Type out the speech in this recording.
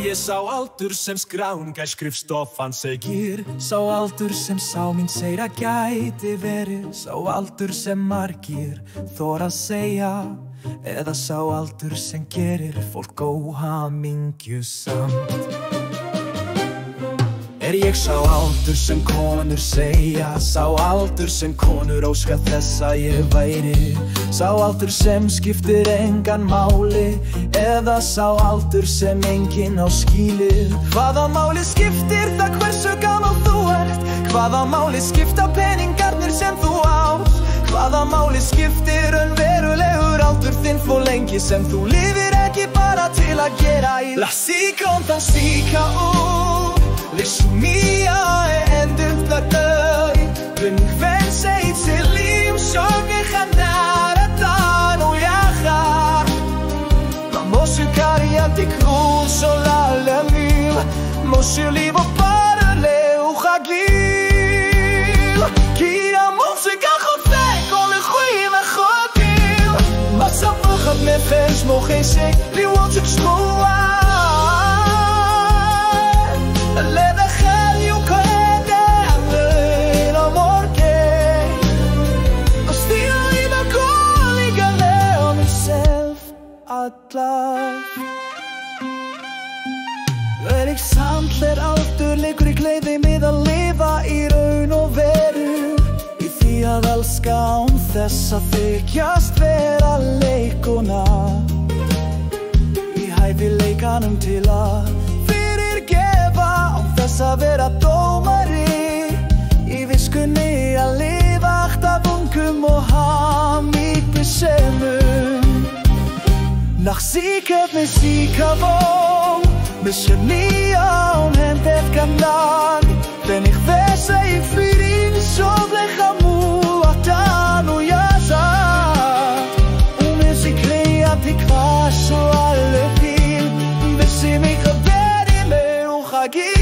ég sá aldur sem skráningar skrifstofan segir. Sá aldur sem sá mín segir að gæti verið. Sá aldur sem margir þora að segja. Eða sá aldur sem gerir fólk óhamingjusamt. Ég sá aldur sem konur segja. Sá aldur sem konur óska þess að ég væri. Sá aldur sem skiptir engan máli. Eða sá aldur sem enginn á skilið. Hvaða máli skiptir það hversu gamall þú ert? Hvaða máli skipta peningarnir sem þú átt? Hvaða máli skiptir verulegur aldur þinn þó lengi sem þú lifir ekki bara til að gera illt? La fantastica לשומיה אין דפתתוי ונכוון צלים שוגך נערתנו יחד משה קריין תקרו שולל למיל משה לי בפרלה וחגיל כי המוזיקה חוצה כל החויים החוטים מסע פחד נפש מוחשק לראות ששמוע Let the hell you can down no more game I'm still in a calling I lay on myself at last Ég samt aldur leikur í gleði með að lifa í raun og veru Í því að elska án þess að þykjast vera leikona Í hæfileikanum til að þess að vera dómari Í viskunni að lifa alltaf ungum og hamingjusamum Nach sikkert med sikkervogn Med geni og en hentet kanal Ben ich weiß, ich für ihn so blech amurtano yasa Musik kreativ was so alle viel Bis sie mich gewähren, mir auch agir